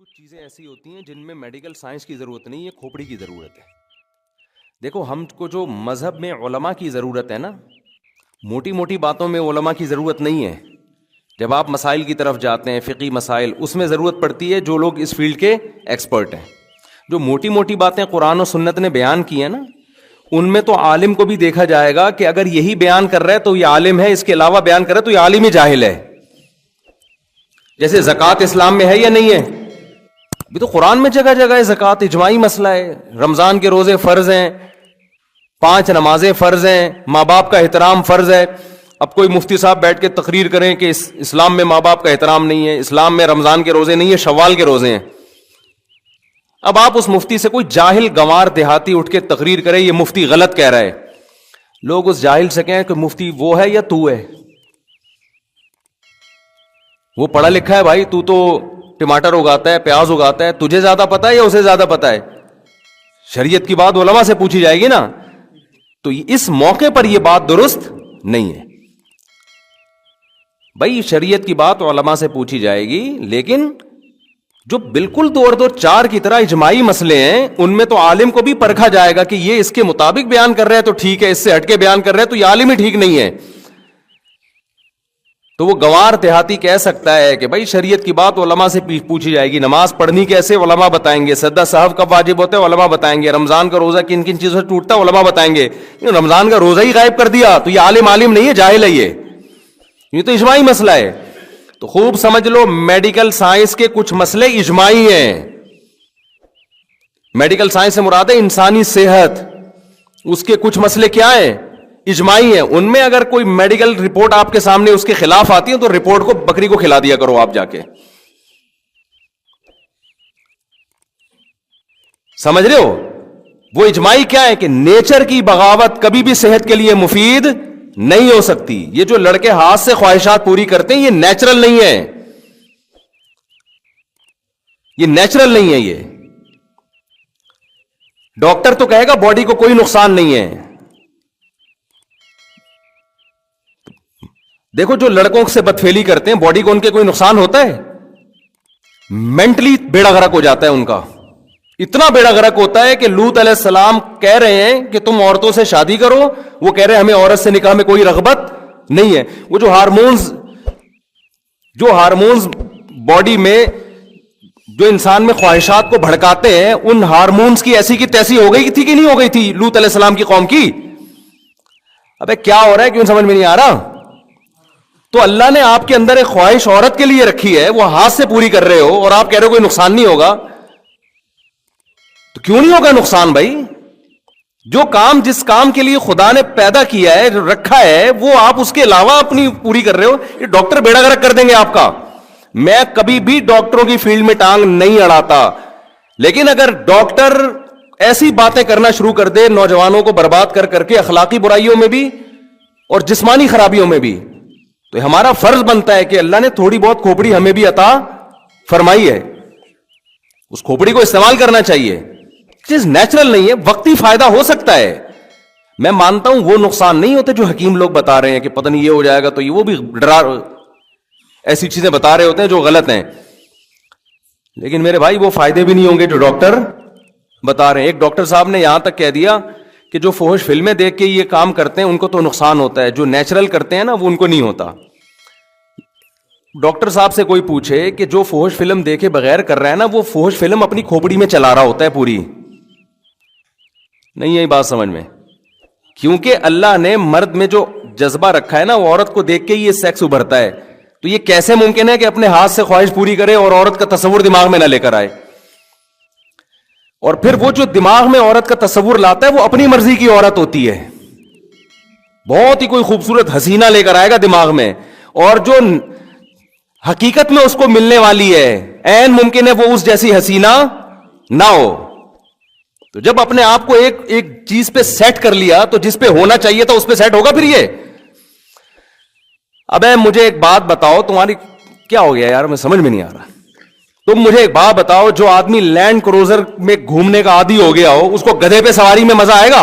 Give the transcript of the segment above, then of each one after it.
کچھ چیزیں ایسی ہوتی ہیں جن میں میڈیکل سائنس کی ضرورت نہیں ہے, کھوپڑی کی ضرورت ہے. دیکھو ہم کو جو مذہب میں علماء کی ضرورت ہے نا, موٹی موٹی باتوں میں علماء کی ضرورت نہیں ہے. جب آپ مسائل کی طرف جاتے ہیں, فقہی مسائل, اس میں ضرورت پڑتی ہے جو لوگ اس فیلڈ کے ایکسپرٹ ہیں. جو موٹی موٹی باتیں قرآن و سنت نے بیان کی ہیں نا, ان میں تو عالم کو بھی دیکھا جائے گا کہ اگر یہی بیان کر رہا ہے تو یہ عالم ہے, اس کے علاوہ بیان کر رہا ہے تو یہ عالم ہی جاہل ہے. جیسے زکوٰۃ اسلام میں ہے یا نہیں ہے؟ بھی تو قرآن میں جگہ جگہ ہے زکوٰۃ, اجماعی مسئلہ ہے. رمضان کے روزے فرض ہیں, 5 نمازیں فرض ہیں, ماں باپ کا احترام فرض ہے. اب کوئی مفتی صاحب بیٹھ کے تقریر کریں کہ اسلام میں ماں باپ کا احترام نہیں ہے, اسلام میں رمضان کے روزے نہیں ہے, شوال کے روزے ہیں. اب آپ اس مفتی سے, کوئی جاہل گنوار دیہاتی اٹھ کے تقریر کرے یہ مفتی غلط کہہ رہا ہے, لوگ اس جاہل سے کہیں کہ مفتی وہ ہے یا تو ہے؟ وہ پڑھا لکھا ہے بھائی, تو ٹماٹر اگاتا ہے, پیاز اگاتا ہے, تجھے زیادہ پتا ہے یا اسے زیادہ پتا ہے؟ شریعت کی بات علماء سے پوچھی جائے گی نا. تو اس موقع پر یہ بات درست نہیں ہے بھائی. شریعت کی بات علماء سے پوچھی جائے گی, لیکن جو بالکل 2 اور 2 4 کی طرح اجماعی مسئلے ہیں ان میں تو عالم کو بھی پرکھا جائے گا کہ یہ اس کے مطابق بیان کر رہا ہے تو ٹھیک ہے, اس سے ہٹ کے بیان کر رہا ہے تو یہ عالم ہی ٹھیک نہیں ہے. تو وہ گوار دیہاتی کہہ سکتا ہے کہ بھائی شریعت کی بات علماء سے پوچھی جائے گی, نماز پڑھنی کیسے علماء بتائیں گے, سجدہ سہو کب واجب ہوتا ہے علماء بتائیں گے, رمضان کا روزہ کن کن چیزوں سے ٹوٹتا ہے علماء بتائیں گے. رمضان کا روزہ ہی غائب کر دیا تو یہ عالم نہیں ہے, جاہل ہے. یہ تو اجماعی مسئلہ ہے. تو خوب سمجھ لو, میڈیکل سائنس کے کچھ مسئلے اجماعی ہیں. میڈیکل سائنس سے مراد ہے انسانی صحت, اس کے کچھ مسئلے کیا ہیں؟ اجماعی ہیں. ان میں اگر کوئی میڈیکل رپورٹ آپ کے سامنے اس کے خلاف آتی ہے تو رپورٹ کو بکری کو کھلا دیا کرو آپ جا کے. سمجھ رہے ہو؟ وہ اجماعی کیا ہے کہ نیچر کی بغاوت کبھی بھی صحت کے لیے مفید نہیں ہو سکتی. یہ جو لڑکے ہاتھ سے خواہشات پوری کرتے ہیں یہ نیچرل نہیں ہے, یہ نیچرل نہیں ہے. یہ ڈاکٹر تو کہے گا باڈی کو کوئی نقصان نہیں ہے. دیکھو جو لڑکوں سے بدفعلی کرتے ہیں باڈی کو ان کے کوئی نقصان ہوتا ہے؟ مینٹلی بیڑا غرق ہو جاتا ہے ان کا. اتنا بیڑا غرق ہوتا ہے کہ لوط علیہ السلام کہہ رہے ہیں کہ تم عورتوں سے شادی کرو, وہ کہہ رہے ہیں ہمیں عورت سے نکاح میں کوئی رغبت نہیں ہے. وہ جو ہارمونز باڈی میں جو انسان میں خواہشات کو بھڑکاتے ہیں, ان ہارمونز کی ایسی کی تیسی ہو گئی تھی کہ نہیں ہو گئی تھی لوط علیہ السلام کی قوم کی؟ ابے کیا ہو رہا ہے, کیوں سمجھ میں نہیں آ رہا؟ تو اللہ نے آپ کے اندر ایک خواہش عورت کے لیے رکھی ہے, وہ ہاتھ سے پوری کر رہے ہو اور آپ کہہ رہے ہو کوئی نقصان نہیں ہوگا. تو کیوں نہیں ہوگا نقصان بھائی؟ جو کام جس کام کے لیے خدا نے پیدا کیا ہے, رکھا ہے, وہ آپ اس کے علاوہ اپنی پوری کر رہے ہو. یہ ڈاکٹر بیڑا غرق کر دیں گے آپ کا. میں کبھی بھی ڈاکٹروں کی فیلڈ میں ٹانگ نہیں اڑاتا, لیکن اگر ڈاکٹر ایسی باتیں کرنا شروع کر دے نوجوانوں کو برباد کر کر کے, اخلاقی برائیوں میں بھی اور جسمانی خرابیوں میں بھی, تو ہمارا فرض بنتا ہے کہ اللہ نے تھوڑی بہت کھوپڑی ہمیں بھی عطا فرمائی ہے, اس کھوپڑی کو استعمال کرنا چاہیے. چیز نیچرل نہیں ہے, وقتی فائدہ ہو سکتا ہے, میں مانتا ہوں وہ نقصان نہیں ہوتے جو حکیم لوگ بتا رہے ہیں کہ پتہ نہیں یہ ہو جائے گا, تو یہ وہ بھی ایسی چیزیں بتا رہے ہوتے ہیں جو غلط ہیں. لیکن میرے بھائی وہ فائدے بھی نہیں ہوں گے جو ڈاکٹر بتا رہے ہیں. ایک ڈاکٹر صاحب نے یہاں تک کہہ دیا کہ جو فحش فلمیں دیکھ کے یہ کام کرتے ہیں ان کو تو نقصان ہوتا ہے, جو نیچرل کرتے ہیں نا وہ ان کو نہیں ہوتا. ڈاکٹر صاحب سے کوئی پوچھے کہ جو فحش فلم دیکھے بغیر کر رہا ہے نا, وہ فحش فلم اپنی کھوپڑی میں چلا رہا ہوتا ہے پوری. نہیں یہی بات سمجھ میں, کیونکہ اللہ نے مرد میں جو جذبہ رکھا ہے نا, وہ عورت کو دیکھ کے یہ سیکس ابھرتا ہے. تو یہ کیسے ممکن ہے کہ اپنے ہاتھ سے خواہش پوری کرے اور عورت کا تصور دماغ میں نہ لے کر آئے؟ اور پھر وہ جو دماغ میں عورت کا تصور لاتا ہے وہ اپنی مرضی کی عورت ہوتی ہے, بہت ہی کوئی خوبصورت حسینہ لے کر آئے گا دماغ میں, اور جو حقیقت میں اس کو ملنے والی ہے عین ممکن ہے وہ اس جیسی حسینہ نہ ہو. تو جب اپنے آپ کو ایک چیز پہ سیٹ کر لیا تو جس پہ ہونا چاہیے تھا اس پہ سیٹ ہوگا پھر یہ. اب مجھے ایک بات بتاؤ, تمہاری کیا ہو گیا یار, میں سمجھ میں نہیں آ رہا. تم مجھے ایک بات بتاؤ, جو آدمی لینڈ کروزر میں گھومنے کا عادی ہو گیا ہو, اس کو گدھے پہ سواری میں مزہ آئے گا؟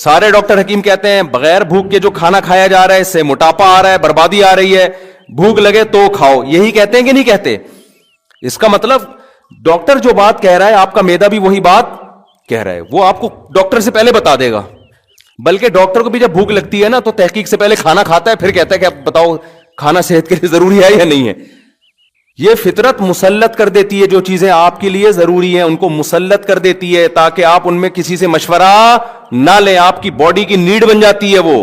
سارے ڈاکٹر حکیم کہتے ہیں بغیر بھوک کے جو کھانا کھایا جا رہا ہے اس سے موٹاپا آ رہا ہے, بربادی آ رہی ہے, بھوک لگے تو کھاؤ. یہی کہتے ہیں کہ نہیں کہتے؟ اس کا مطلب ڈاکٹر جو بات کہہ رہا ہے آپ کا معدہ بھی وہی بات کہہ رہا ہے, وہ آپ کو ڈاکٹر سے پہلے بتا دے گا. بلکہ ڈاکٹر کو بھی جب بھوک لگتی ہے نا تو تحقیق سے پہلے کھانا کھاتا ہے, پھر کہتا ہے کہ اب بتاؤ کھانا صحت کے لیے ضروری ہے یا نہیں ہے. یہ فطرت مسلط کر دیتی ہے, جو چیزیں آپ کے لیے ضروری ہیں ان کو مسلط کر دیتی ہے تاکہ آپ ان میں کسی سے مشورہ نہ لیں. آپ کی باڈی کی نیڈ بن جاتی ہے وہ.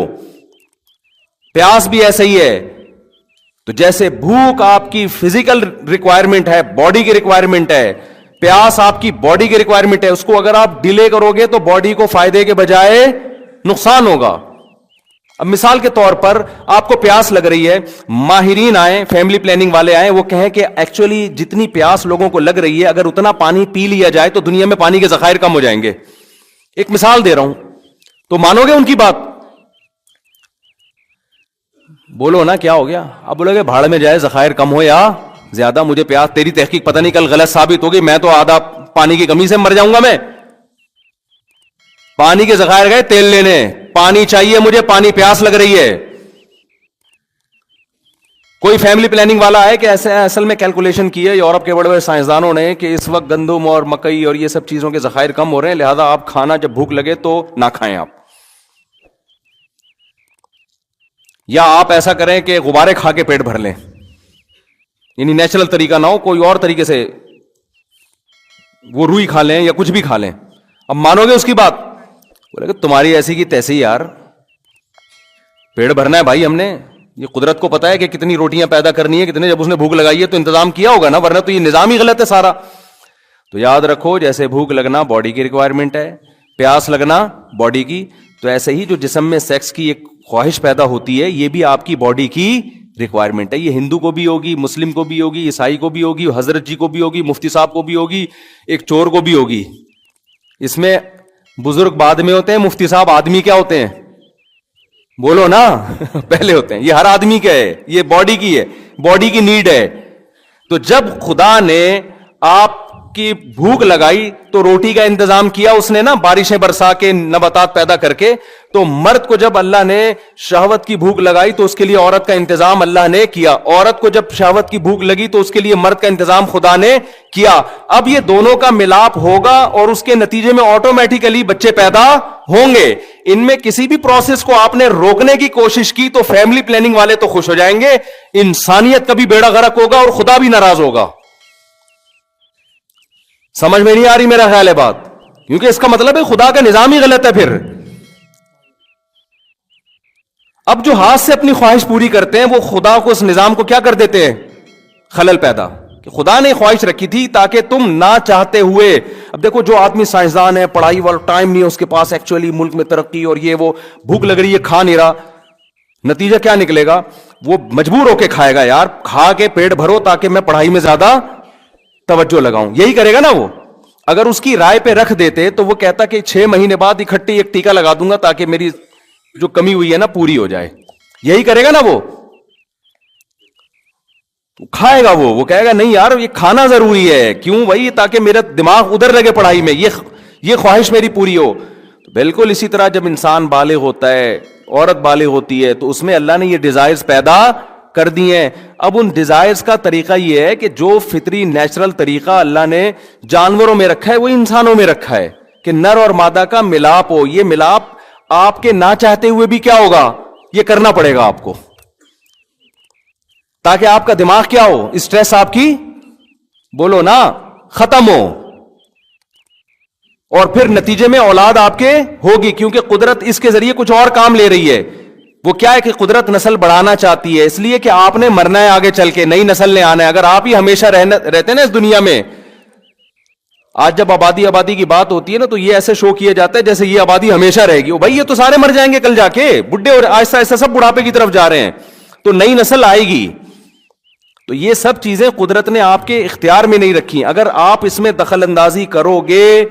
پیاس بھی ایسا ہی ہے. تو جیسے بھوک آپ کی فزیکل ریکوائرمنٹ ہے, باڈی کی ریکوائرمنٹ ہے, پیاس آپ کی باڈی کی ریکوائرمنٹ ہے. اس کو اگر آپ ڈیلے کرو گے تو باڈی کو فائدے کے بجائے نقصان ہوگا. اب مثال کے طور پر آپ کو پیاس لگ رہی ہے, ماہرین آئیں, فیملی پلاننگ والے آئیں, وہ کہیں کہ ایکچولی جتنی پیاس لوگوں کو لگ رہی ہے اگر اتنا پانی پی لیا جائے تو دنیا میں پانی کے ذخائر کم ہو جائیں گے. ایک مثال دے رہا ہوں, تو مانو گے ان کی بات؟ بولو نا کیا ہو گیا؟ اب بولو گے بھاڑ میں جائے, ذخائر کم ہو یا زیادہ, مجھے پیاس, تیری تحقیق پتہ نہیں کل غلط ثابت ہوگی, میں تو آدھا پانی کی کمی سے مر جاؤں گا. میں پانی کے ذخائر گئے تیل لینے, پانی چاہیے مجھے, پانی پیاس لگ رہی ہے. کوئی فیملی پلاننگ والا ہے کہ ایسے اصل میں کیلکولیشن کی ہے یورپ کے بڑے بڑے سائنسدانوں نے کہ اس وقت گندم اور مکئی اور یہ سب چیزوں کے ذخائر کم ہو رہے ہیں, لہذا آپ کھانا جب بھوک لگے تو نہ کھائیں آپ, یا آپ ایسا کریں کہ غبارے کھا کے پیٹ بھر لیں, یعنی نیچرل طریقہ نہ ہو, کوئی اور طریقے سے وہ روئی کھا لیں یا کچھ بھی کھا لیں. اب مانو گے اس کی بات؟ بولے کہ تمہاری ایسی کی تیسی یار, پیڑ بھرنا ہے بھائی ہم نے, یہ قدرت کو پتا ہے کہ کتنی روٹیاں پیدا کرنی ہے, کتنے, جب اس نے بھوک لگائی ہے تو انتظام کیا ہوگا نا, ورنہ تو یہ نظام ہی غلط ہے سارا. تو یاد رکھو جیسے بھوک لگنا باڈی کی ریکوائرمنٹ ہے, پیاس لگنا باڈی کی, تو ایسے ہی جو جسم میں سیکس کی ایک خواہش پیدا ہوتی ہے یہ بھی آپ کی باڈی کی ریکوائرمنٹ ہے. یہ ہندو کو بھی ہوگی, مسلم کو بھی ہوگی, عیسائی کو بھی ہوگی, حضرت جی کو بھی ہوگی, مفتی صاحب کو بھی ہوگی, ایک چور کو بھی ہوگی. اس میں بزرگ بعد میں ہوتے ہیں, مفتی صاحب آدمی کیا ہوتے ہیں؟ بولو نا پہلے ہوتے ہیں. یہ ہر آدمی کا ہے, یہ باڈی کی ہے, باڈی کی نیڈ ہے. تو جب خدا نے آپ کی بھوک لگائی تو روٹی کا انتظام کیا اس نے نا, بارشیں برسا کے, نباتات پیدا کر کے. تو مرد کو جب اللہ نے شہوت کی بھوک لگائی تو اس کے لیے عورت کا انتظام اللہ نے کیا. عورت کو جب شہوت کی بھوک لگی تو اس کے لیے مرد کا انتظام خدا نے کیا. اب یہ دونوں کا ملاپ ہوگا اور اس کے نتیجے میں آٹومیٹیکلی بچے پیدا ہوں گے. ان میں کسی بھی پروسیس کو آپ نے روکنے کی کوشش کی تو فیملی پلاننگ والے تو خوش ہو جائیں گے, انسانیت کا بھی بیڑا غرق ہوگا اور خدا بھی ناراض ہوگا. سمجھ میں نہیں آ رہی میرا خیال ہے بات, کیونکہ اس کا مطلب ہے خدا کا نظام ہی غلط ہے. پھر اب جو ہاتھ سے اپنی خواہش پوری کرتے ہیں وہ خدا کو, اس نظام کو کیا کر دیتے ہیں؟ خلل پیدا. کہ خدا نے خواہش رکھی تھی تاکہ تم نہ چاہتے ہوئے, اب دیکھو جو آدمی سائنسدان ہے, پڑھائی والا ٹائم نہیں ہے اس کے پاس, ایکچولی ملک میں ترقی اور یہ وہ, بھوک لگ رہی ہے کھا نہیں رہا, نتیجہ کیا نکلے گا؟ وہ مجبور ہو کے کھائے گا, یار کھا کے پیٹ بھرو تاکہ میں پڑھائی میں زیادہ توجہ لگاؤں, یہی کرے گا نا وہ. اگر اس کی رائے پہ رکھ دیتے تو وہ کہتا کہ 6 مہینے بعد اکٹھے ایک ٹیکا لگا دوں گا تاکہ میری جو کمی ہوئی ہے نا پوری ہو جائے, یہی کرے گا نا وہ. کھائے گا وہ کہے گا نہیں یار یہ کھانا ضروری ہے, کیوں بھائی؟ تاکہ میرا دماغ ادھر لگے پڑھائی میں, یہ خواہش میری پوری ہو. بالکل اسی طرح جب انسان بالغ ہوتا ہے, عورت بالغ ہوتی ہے, تو اس میں اللہ نے یہ ڈیزائرز پیدا کر دی ہیں. اب ان ڈیزائرز کا طریقہ یہ ہے کہ جو فطری نیچرل طریقہ اللہ نے جانوروں میں رکھا ہے وہ انسانوں میں رکھا ہے کہ نر اور مادہ کا ملاپ ہو. یہ ملاپ آپ کے نہ چاہتے ہوئے بھی کیا ہوگا؟ یہ کرنا پڑے گا آپ کو, تاکہ آپ کا دماغ کیا ہو, اسٹریس آپ کی, بولو نا, ختم ہو, اور پھر نتیجے میں اولاد آپ کے ہوگی. کیونکہ قدرت اس کے ذریعے کچھ اور کام لے رہی ہے. وہ کیا ہے کہ قدرت نسل بڑھانا چاہتی ہے, اس لیے کہ آپ نے مرنا ہے آگے چل کے, نئی نسل نے آنا ہے. اگر آپ ہی ہمیشہ رہتے نا اس دنیا میں, آج جب آبادی کی بات ہوتی ہے نا تو یہ ایسے شو کیا جاتا ہے جیسے یہ آبادی ہمیشہ رہے گی. بھائی یہ تو سارے مر جائیں گے کل جا کے, بڈھے اور آہستہ آہستہ سب بڑھاپے کی طرف جا رہے ہیں, تو نئی نسل آئے گی. تو یہ سب چیزیں قدرت نے آپ کے اختیار میں نہیں رکھی. اگر آپ اس میں دخل اندازی کرو گے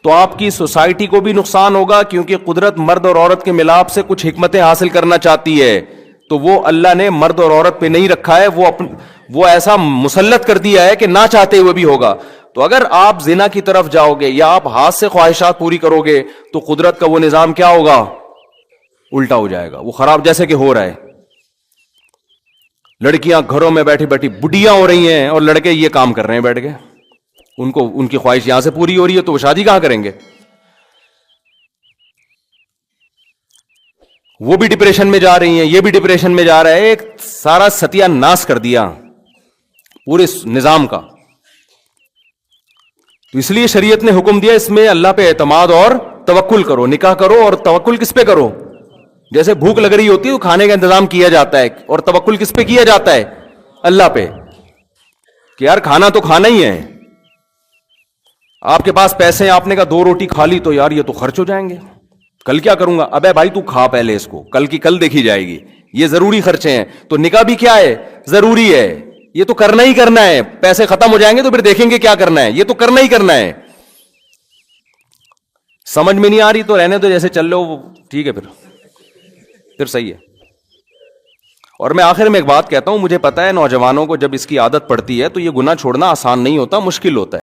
تو آپ کی سوسائٹی کو بھی نقصان ہوگا, کیونکہ قدرت مرد اور عورت کے ملاپ سے کچھ حکمتیں حاصل کرنا چاہتی ہے. تو وہ اللہ نے مرد اور عورت پہ نہیں رکھا ہے, وہ ایسا مسلط کر دیا ہے کہ نہ چاہتے ہوئے بھی ہوگا. تو اگر آپ زنا کی طرف جاؤ گے یا آپ ہاتھ سے خواہشات پوری کرو گے تو قدرت کا وہ نظام کیا ہوگا؟ الٹا ہو جائے گا، وہ خراب جیسے کہ ہو رہا ہے. لڑکیاں گھروں میں بیٹھی بیٹھی بڈیاں ہو رہی ہیں اور لڑکے یہ کام کر رہے ہیں بیٹھ کے. ان کی خواہش یہاں سے پوری ہو رہی ہے تو وہ شادی کہاں کریں گے؟ وہ بھی ڈپریشن میں جا رہی ہیں، یہ بھی ڈپریشن میں جا رہا ہے. ایک سارا ستیہ ناش کر دیا پورے نظام کا. تو اس لیے شریعت نے حکم دیا اس میں اللہ پہ اعتماد اور توکل کرو. نکاح کرو اور توکل کس پہ کرو؟ جیسے بھوک لگ رہی ہوتی ہے تو کھانے کا انتظام کیا جاتا ہے، اور توکل کس پہ کیا جاتا ہے؟ اللہ پہ، کہ یار کھانا تو کھانا ہی ہے. آپ کے پاس پیسے ہیں، آپ نے کہا 2 روٹی کھا لی تو یار یہ تو خرچ ہو جائیں گے، کل کیا کروں گا؟ ابے بھائی تو کھا پہلے اس کو، کل کی کل دیکھی جائے گی. یہ ضروری خرچے ہیں. تو نکاح بھی کیا ہے؟ ضروری ہے. یہ تو کرنا ہی کرنا ہے. پیسے ختم ہو جائیں گے تو پھر دیکھیں گے کیا کرنا ہے. یہ تو کرنا ہی کرنا ہے. سمجھ میں نہیں آ رہی تو رہنے دو، جیسے چل لو ٹھیک ہے، پھر صحیح ہے. اور میں آخر میں ایک بات کہتا ہوں، مجھے پتا ہے نوجوانوں کو جب اس کی عادت پڑتی ہے تو یہ گناہ چھوڑنا آسان نہیں ہوتا، مشکل ہوتا ہے.